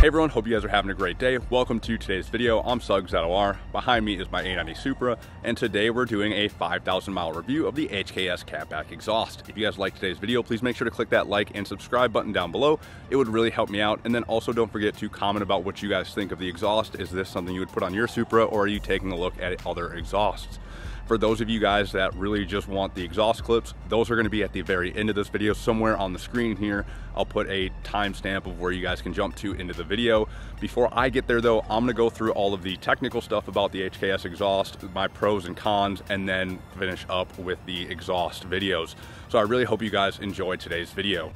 Hey everyone, hope you guys are having a great day. Welcome to today's video. I'm SuggsZOR. Behind me is my A90 Supra, and today we're doing a 5,000 mile review of the HKS catback exhaust. If you guys like today's video, please make sure to click that like and subscribe button down below. It would really help me out. And then also don't forget to comment about what you guys think of the exhaust. Is this something you would put on your Supra, or are you taking a look at other exhausts? For those of you guys that really just want the exhaust clips, those are going to be at the very end of this video. Somewhere on the screen here, I'll put a timestamp of where you guys can jump to into the video. Before I get there though, I'm going to go through all of the technical stuff about the HKS exhaust, my pros and cons, and then finish up with the exhaust videos. So I really hope you guys enjoyed today's video.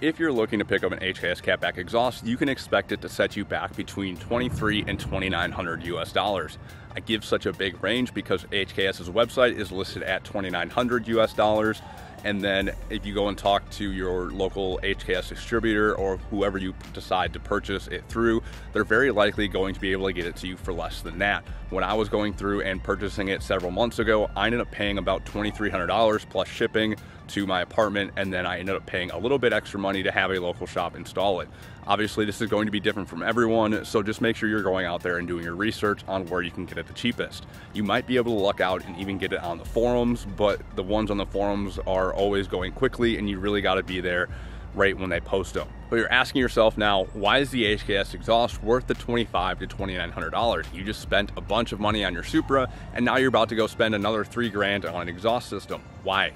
If you're looking to pick up an HKS catback exhaust, you can expect it to set you back between $2,300 and $2,900 US. I give such a big range because HKS's website is listed at $2,900 US. And then if you go and talk to your local HKS distributor or whoever you decide to purchase it through, they're very likely going to be able to get it to you for less than that. When I was going through and purchasing it several months ago, I ended up paying about $2,300 plus shipping to my apartment, and then I ended up paying a little bit extra money to have a local shop install it. Obviously, this is going to be different from everyone, so just make sure you're going out there and doing your research on where you can get it the cheapest. You might be able to luck out and even get it on the forums, but the ones on the forums are always going quickly, and you really got to be there right when they post them. But you're asking yourself now, why is the HKS exhaust worth the $2,500 to $2,900? You just spent a bunch of money on your Supra, and now you're about to go spend another $3 grand on an exhaust system. Why?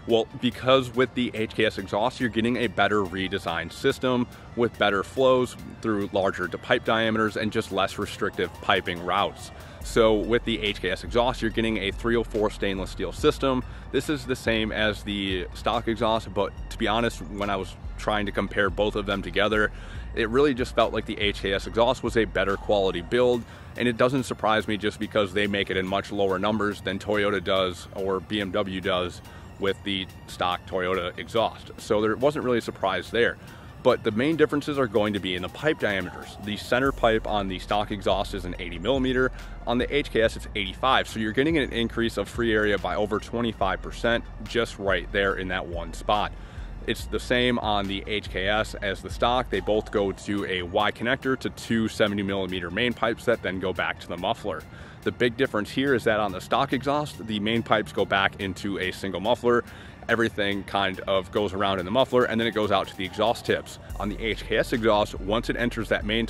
Well, because with the HKS exhaust, you're getting a better redesigned system with better flows through larger pipe diameters and just less restrictive piping routes. So with the HKS exhaust, you're getting a 304 stainless steel system. This is the same as the stock exhaust, but to be honest, when I was trying to compare both of them together, it really just felt like the HKS exhaust was a better quality build. And it doesn't surprise me just because they make it in much lower numbers than Toyota does or BMW does with the stock Toyota exhaust. So there wasn't really a surprise there. But the main differences are going to be in the pipe diameters. The center pipe on the stock exhaust is an 80 millimeter. On the HKS, it's 85. So you're getting an increase of free area by over 25% just right there in that one spot. It's the same on the HKS as the stock. They both go to a Y connector to two 70 millimeter main pipes that then go back to the muffler. The big difference here is that on the stock exhaust, the main pipes go back into a single muffler. Everything kind of goes around in the muffler, and then it goes out to the exhaust tips. On the HKS exhaust, once it enters that main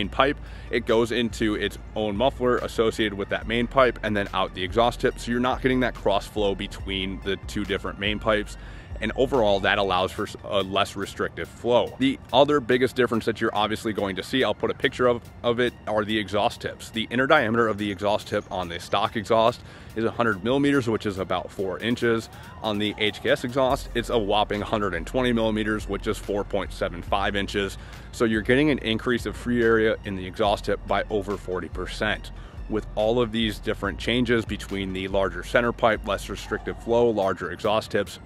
pipe, it goes into its own muffler associated with that main pipe and then out the exhaust tip. So you're not getting that cross flow between the two different main pipes. And overall, that allows for a less restrictive flow. The other biggest difference that you're obviously going to see, I'll put a picture of it, are the exhaust tips. The inner diameter of the exhaust tip on the stock exhaust is 100 millimeters, which is about 4 inches. On the HKS exhaust, it's a whopping 120 millimeters, which is 4.75 inches. So you're getting an increase of free area in the exhaust tip by over 40%. With all of these different changes between the larger center pipe, less restrictive flow, larger exhaust tips,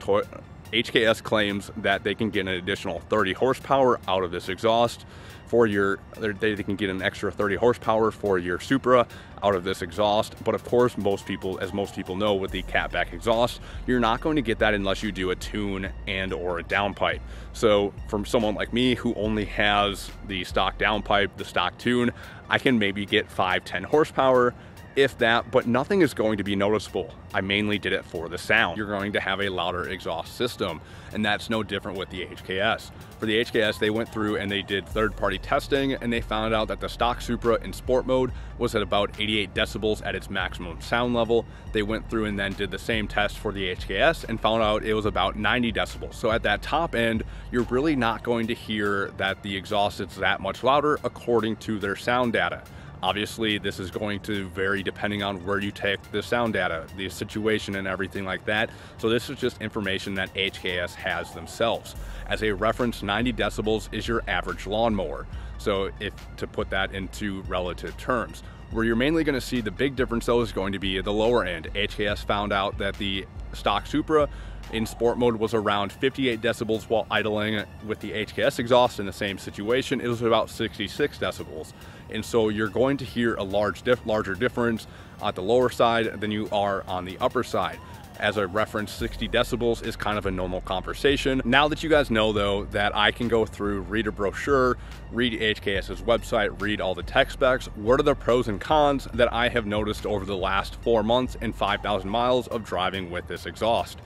HKS claims that they can get an additional 30 horsepower out of this exhaust for they can get an extra 30 horsepower for your Supra out of this exhaust. But of course, as most people know, with the catback exhaust, you're not going to get that unless you do a tune and or a downpipe. So from someone like me who only has the stock downpipe, the stock tune, I can maybe get 5-10 horsepower, if that, but nothing is going to be noticeable. I mainly did it for the sound. You're going to have a louder exhaust system, and that's no different with the HKS. For the HKS, they went through and they did third-party testing, and they found out that the stock Supra in sport mode was at about 88 decibels at its maximum sound level. They went through and then did the same test for the HKS and found out it was about 90 decibels. So at that top end, you're really not going to hear that the exhaust is that much louder according to their sound data. Obviously, this is going to vary depending on where you take the sound data, the situation and everything like that. So this is just information that HKS has themselves. As a reference, 90 decibels is your average lawnmower. So if to put that into relative terms, Where you're mainly going to see the big difference though is going to be the lower end. HKS found out that the stock Supra in sport mode was around 58 decibels while idling. With the HKS exhaust in the same situation, it was about 66 decibels. And so you're going to hear a larger difference at the lower side than you are on the upper side. As a reference, 60 decibels is kind of a normal conversation. Now that you guys know though that I can go through, read a brochure, read HKS's website, read all the tech specs, what are the pros and cons that I have noticed over the last 4 months and 5,000 miles of driving with this exhaust?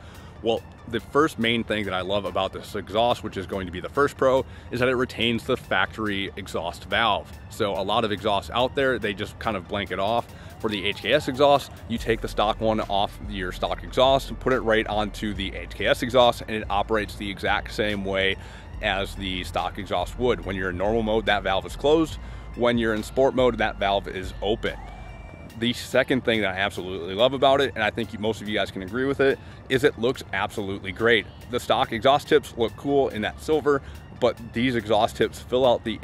Well, the first main thing that I love about this exhaust, which is going to be the first pro, is that it retains the factory exhaust valve. So a lot of exhausts out there, they just kind of blank it off. For the HKS exhaust, you take the stock one off your stock exhaust and put it right onto the HKS exhaust, and it operates the exact same way as the stock exhaust would. When you're in normal mode, that valve is closed. When you're in sport mode, that valve is open. The second thing that I absolutely love about it, and I think most of you guys can agree with it, is it looks absolutely great. The stock exhaust tips look cool in that silver, but these exhaust tips fill out the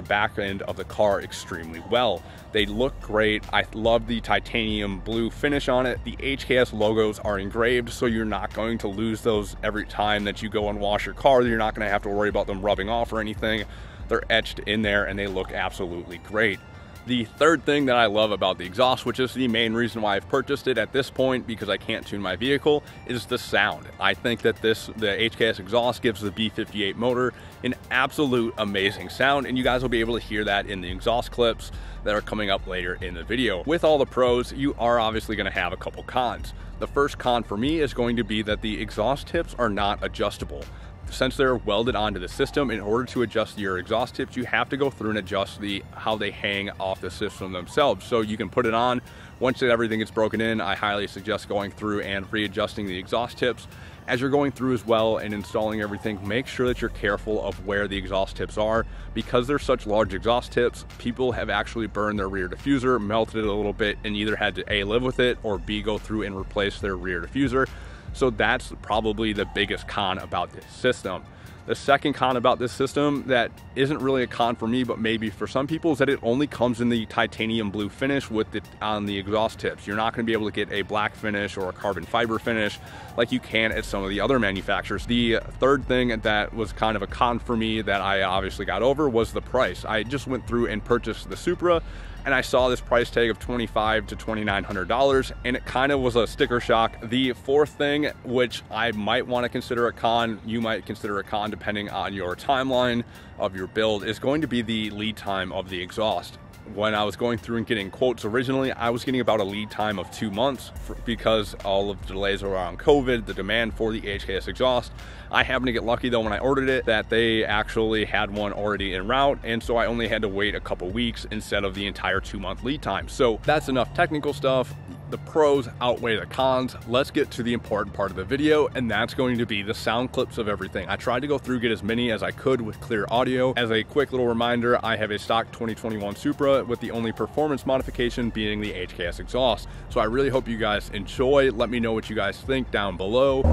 back end of the car extremely well. They look great. I love the titanium blue finish on it. The HKS logos are engraved, so you're not going to lose those every time that you go and wash your car. You're not gonna have to worry about them rubbing off or anything. They're etched in there and they look absolutely great. The third thing that I love about the exhaust, which is the main reason why I've purchased it at this point because I can't tune my vehicle, is the sound. I think that the HKS exhaust gives the B58 motor an absolute amazing sound, and you guys will be able to hear that in the exhaust clips that are coming up later in the video. With all the pros, you are obviously going to have a couple cons. The first con for me is going to be that the exhaust tips are not adjustable. Since they're welded onto the system, in order to adjust your exhaust tips, you have to go through and adjust how they hang off the system themselves. So you can put it on. Once everything gets broken in, I highly suggest going through and readjusting the exhaust tips. As you're going through as well and installing everything, make sure that you're careful of where the exhaust tips are. Because they're such large exhaust tips, people have actually burned their rear diffuser, melted it a little bit, and either had to A, live with it, or B, go through and replace their rear diffuser. So that's probably the biggest con about this system. The second con about this system that isn't really a con for me, but maybe for some people, is that it only comes in the titanium blue finish with it on the exhaust tips. You're not going to be able to get a black finish or a carbon fiber finish like you can at some of the other manufacturers. The third thing that was kind of a con for me that I obviously got over was the price. I just went through and purchased the Supra, and I saw this price tag of $2,500 to $2,900, and it kind of was a sticker shock. The fourth thing, which I might want to consider a con, you might consider a con depending on your timeline of your build, is going to be the lead time of the exhaust. When I was going through and getting quotes originally, I was getting about a lead time of 2 months because all of the delays around COVID, the demand for the HKS exhaust. I happened to get lucky though when I ordered it that they actually had one already en route, and so I only had to wait a couple weeks instead of the entire 2-month lead time. So that's enough technical stuff. The pros outweigh the cons. Let's get to the important part of the video, and that's going to be the sound clips of everything. I tried to go through, get as many as I could with clear audio. As a quick little reminder, I have a stock 2021 Supra with the only performance modification being the HKS exhaust. So I really hope you guys enjoy. Let me know what you guys think down below.